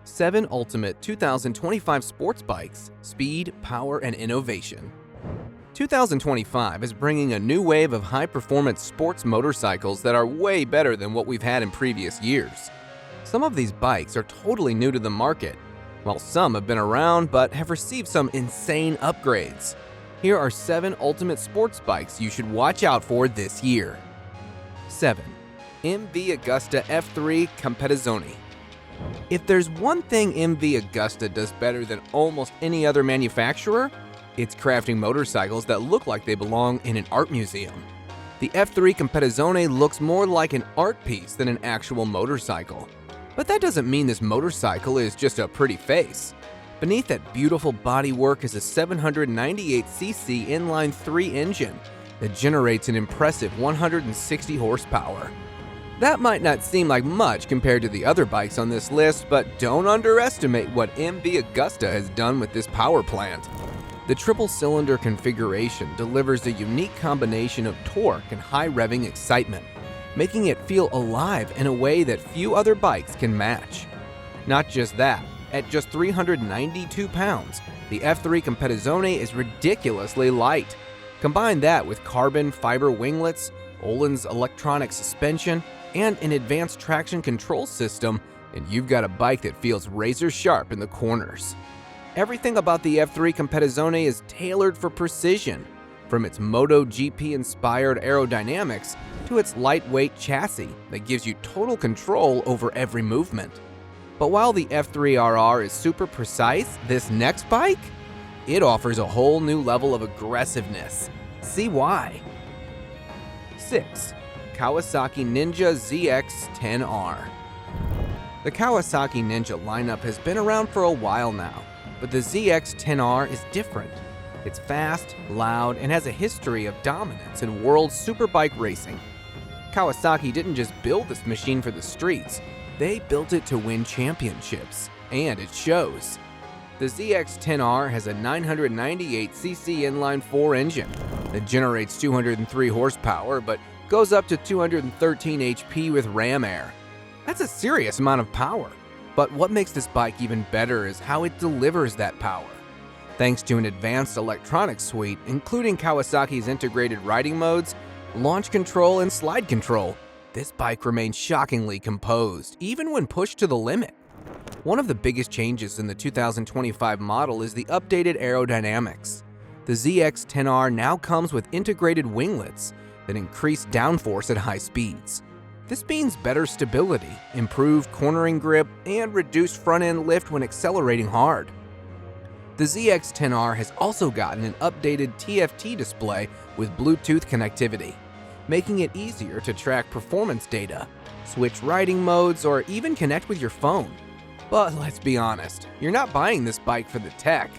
7 Ultimate 2025 Sports Bikes, Speed, Power, and Innovation. 2025 is bringing a new wave of high-performance sports motorcycles that are way better than what we've had in previous years. Some of these bikes are totally new to the market, while some have been around but have received some insane upgrades. Here are 7 ultimate sports bikes you should watch out for this year. 7. MV Agusta F3 Competizione. If there's one thing MV Agusta does better than almost any other manufacturer, it's crafting motorcycles that look like they belong in an art museum. The F3 Competizione looks more like an art piece than an actual motorcycle. But that doesn't mean this motorcycle is just a pretty face. Beneath that beautiful bodywork is a 798cc inline-3 engine that generates an impressive 160 horsepower. That might not seem like much compared to the other bikes on this list, but don't underestimate what MV Agusta has done with this power plant. The triple-cylinder configuration delivers a unique combination of torque and high-revving excitement, making it feel alive in a way that few other bikes can match. Not just that, at just 392 pounds, the F3 Competizione is ridiculously light. Combine that with carbon fiber winglets, Öhlins electronic suspension, and an advanced traction control system, and you've got a bike that feels razor sharp in the corners. Everything about the F3 Competizione is tailored for precision, from its MotoGP-inspired aerodynamics to its lightweight chassis that gives you total control over every movement. But while the F3RR is super precise, this next bike? It offers a whole new level of aggressiveness. See why. 6. Kawasaki Ninja ZX-10R. The Kawasaki Ninja lineup has been around for a while now, but the ZX-10R is different. It's fast, loud, and has a history of dominance in world superbike racing. Kawasaki didn't just build this machine for the streets, they built it to win championships, and it shows. The ZX-10R has a 998cc inline-4 engine that generates 203 horsepower but goes up to 213 HP with ram air. That's a serious amount of power. But what makes this bike even better is how it delivers that power. Thanks to an advanced electronics suite, including Kawasaki's integrated riding modes, launch control, and slide control, this bike remains shockingly composed, even when pushed to the limit. One of the biggest changes in the 2025 model is the updated aerodynamics. The ZX-10R now comes with integrated winglets that increase downforce at high speeds. This means better stability, improved cornering grip, and reduced front-end lift when accelerating hard. The ZX-10R has also gotten an updated TFT display with Bluetooth connectivity, making it easier to track performance data, switch riding modes, or even connect with your phone. But let's be honest, you're not buying this bike for the tech.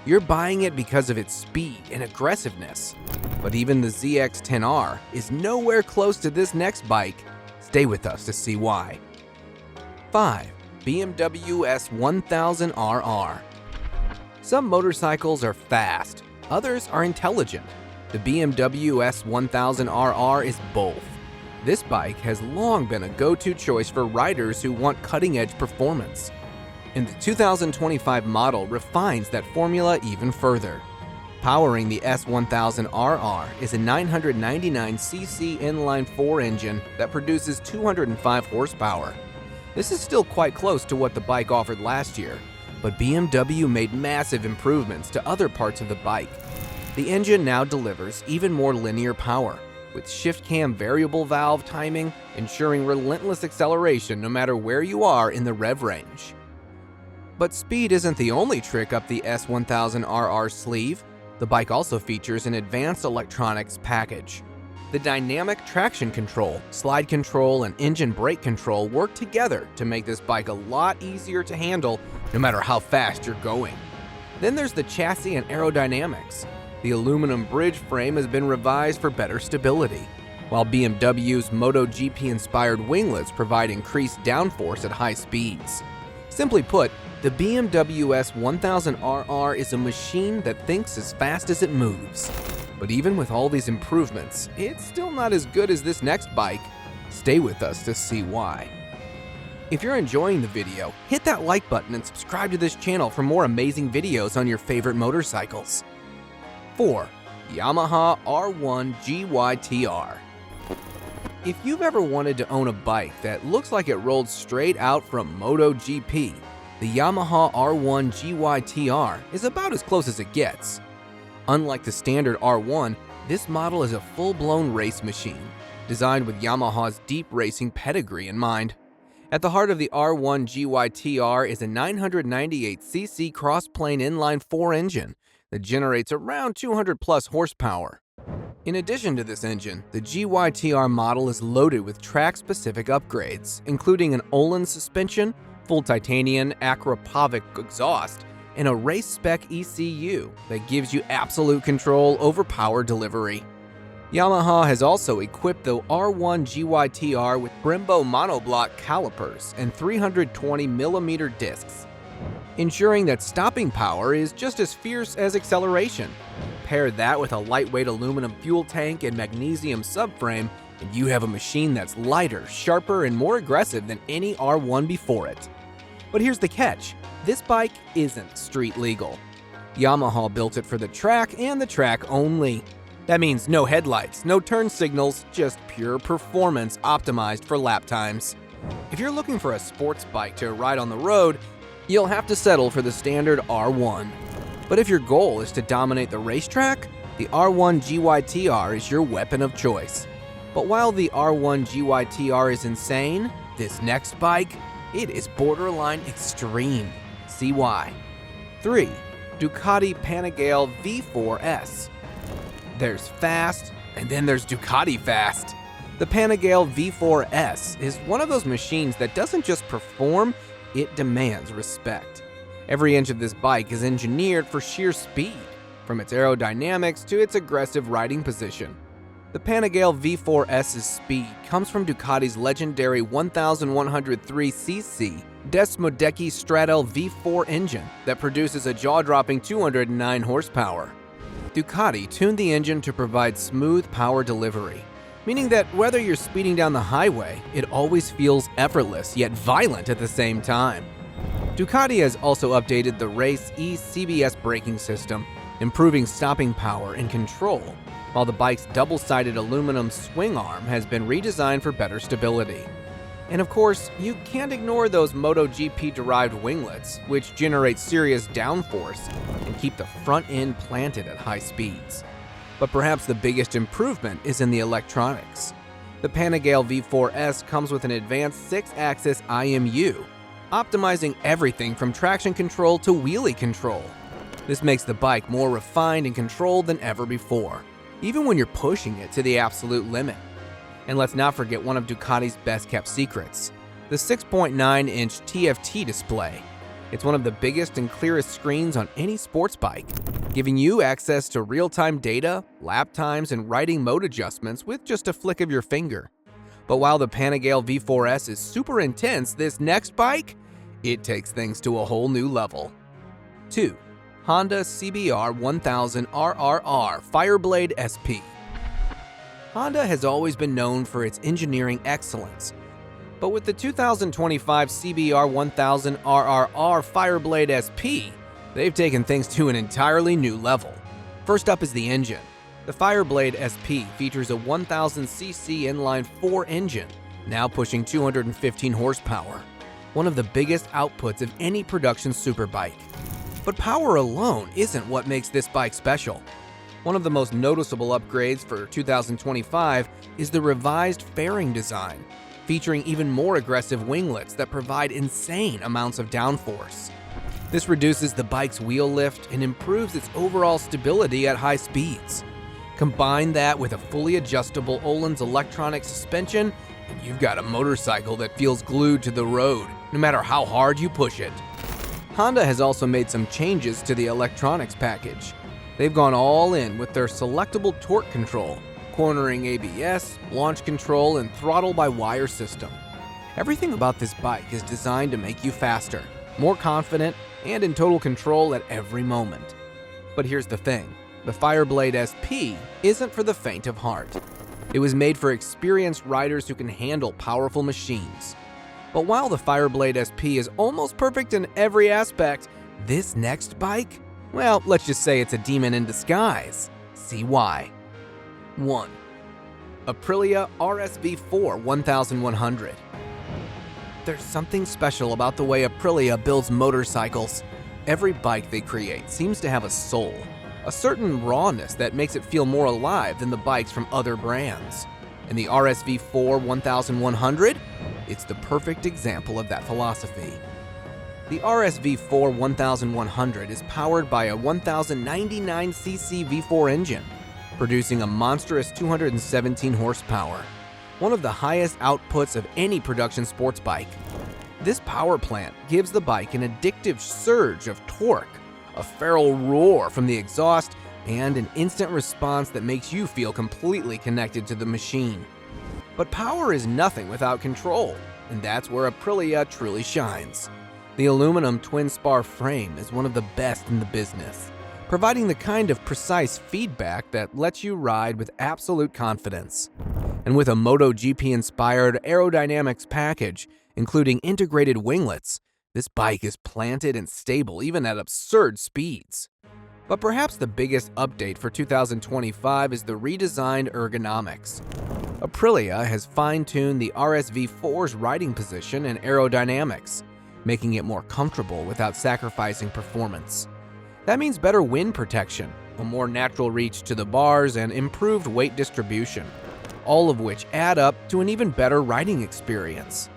You're buying it because of its speed and aggressiveness. But even the ZX-10R is nowhere close to this next bike. Stay with us to see why. 5. BMW S1000RR. Some motorcycles are fast, others are intelligent. The BMW S1000RR is both. This bike has long been a go-to choice for riders who want cutting-edge performance. And the 2025 model refines that formula even further. Powering the S1000RR is a 999cc inline-4 engine that produces 205 horsepower. This is still quite close to what the bike offered last year, but BMW made massive improvements to other parts of the bike. The engine now delivers even more linear power, with shift cam variable valve timing, ensuring relentless acceleration no matter where you are in the rev range. But speed isn't the only trick up the S1000RR's sleeve. The bike also features an advanced electronics package. The dynamic traction control, slide control, and engine brake control work together to make this bike a lot easier to handle no matter how fast you're going. Then there's the chassis and aerodynamics. The aluminum bridge frame has been revised for better stability, while BMW's MotoGP-inspired winglets provide increased downforce at high speeds. Simply put, the BMW S1000RR is a machine that thinks as fast as it moves. But even with all these improvements, it's still not as good as this next bike. Stay with us to see why. If you're enjoying the video, hit that like button and subscribe to this channel for more amazing videos on your favorite motorcycles. 4. Yamaha R1 GYTR. If you've ever wanted to own a bike that looks like it rolled straight out from MotoGP, the Yamaha R1 GYTR is about as close as it gets. Unlike the standard R1, this model is a full-blown race machine, designed with Yamaha's deep racing pedigree in mind. At the heart of the R1 GYTR is a 998cc cross-plane inline-4 engine that generates around 200 plus horsepower. In addition to this engine, the GYTR model is loaded with track-specific upgrades, including an Öhlins suspension, full titanium Akrapovic exhaust, and a race-spec ECU that gives you absolute control over power delivery. Yamaha has also equipped the R1 GYTR with Brembo monoblock calipers and 320mm discs, ensuring that stopping power is just as fierce as acceleration. Pair that with a lightweight aluminum fuel tank and magnesium subframe, and you have a machine that's lighter, sharper, and more aggressive than any R1 before it. But here's the catch: this bike isn't street legal. Yamaha built it for the track and the track only. That means no headlights, no turn signals, just pure performance optimized for lap times. If you're looking for a sports bike to ride on the road, you'll have to settle for the standard R1. But if your goal is to dominate the racetrack, the R1 GYTR is your weapon of choice. But while the R1 GYTR is insane, this next bike, it is borderline extreme. See why. 3. Ducati Panigale V4 S. There's fast, and then there's Ducati fast. The Panigale V4 S is one of those machines that doesn't just perform, it demands respect. Every inch of this bike is engineered for sheer speed, from its aerodynamics to its aggressive riding position. The Panigale V4 S's speed comes from Ducati's legendary 1103cc Desmodeki Stratel V4 engine that produces a jaw-dropping 209 horsepower. Ducati tuned the engine to provide smooth power delivery, meaning that whether you're speeding down the highway, it always feels effortless yet violent at the same time. Ducati has also updated the Race E CBS braking system, improving stopping power and control, while the bike's double-sided aluminum swing arm has been redesigned for better stability. And of course, you can't ignore those MotoGP-derived winglets, which generate serious downforce and keep the front end planted at high speeds. But perhaps the biggest improvement is in the electronics. The Panigale V4 S comes with an advanced 6-axis IMU, optimizing everything from traction control to wheelie control. This makes the bike more refined and controlled than ever before, even when you're pushing it to the absolute limit. And let's not forget one of Ducati's best-kept secrets, the 6.9-inch TFT display. It's one of the biggest and clearest screens on any sports bike, giving you access to real-time data, lap times, and riding mode adjustments with just a flick of your finger. But while the Panigale V4 S is super intense, this next bike, it takes things to a whole new level. 2. Honda CBR 1000 RRR Fireblade SP. Honda has always been known for its engineering excellence, but with the 2025 CBR 1000 RRR Fireblade SP, they've taken things to an entirely new level. First up is the engine. The Fireblade SP features a 1000cc inline-4 engine, now pushing 215 horsepower, one of the biggest outputs of any production superbike. But power alone isn't what makes this bike special. One of the most noticeable upgrades for 2025 is the revised fairing design, featuring even more aggressive winglets that provide insane amounts of downforce. This reduces the bike's wheel lift and improves its overall stability at high speeds. Combine that with a fully adjustable Öhlins electronic suspension, and you've got a motorcycle that feels glued to the road, no matter how hard you push it. Honda has also made some changes to the electronics package. They've gone all in with their selectable torque control, cornering ABS, launch control, and throttle-by-wire system. Everything about this bike is designed to make you faster, more confident, and in total control at every moment. But here's the thing. The Fireblade SP isn't for the faint of heart. It was made for experienced riders who can handle powerful machines. But while the Fireblade SP is almost perfect in every aspect, this next bike? Well, let's just say it's a demon in disguise. See why. 1. Aprilia RSV4 1100. There's something special about the way Aprilia builds motorcycles. Every bike they create seems to have a soul, a certain rawness that makes it feel more alive than the bikes from other brands. And the RSV4 1100? It's the perfect example of that philosophy. The RSV4 1100 is powered by a 1099cc V4 engine, producing a monstrous 217 horsepower, one of the highest outputs of any production sports bike. This power plant gives the bike an addictive surge of torque, a feral roar from the exhaust, and an instant response that makes you feel completely connected to the machine. But power is nothing without control, and that's where Aprilia truly shines. The aluminum twin-spar frame is one of the best in the business, providing the kind of precise feedback that lets you ride with absolute confidence. And with a MotoGP-inspired aerodynamics package, including integrated winglets, this bike is planted and stable even at absurd speeds. But perhaps the biggest update for 2025 is the redesigned ergonomics. Aprilia has fine-tuned the RSV4's riding position and aerodynamics, making it more comfortable without sacrificing performance. That means better wind protection, a more natural reach to the bars, and improved weight distribution, all of which add up to an even better riding experience.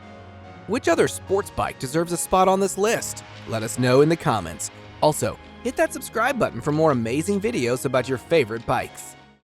Which other sports bike deserves a spot on this list? Let us know in the comments. Also, hit that subscribe button for more amazing videos about your favorite bikes.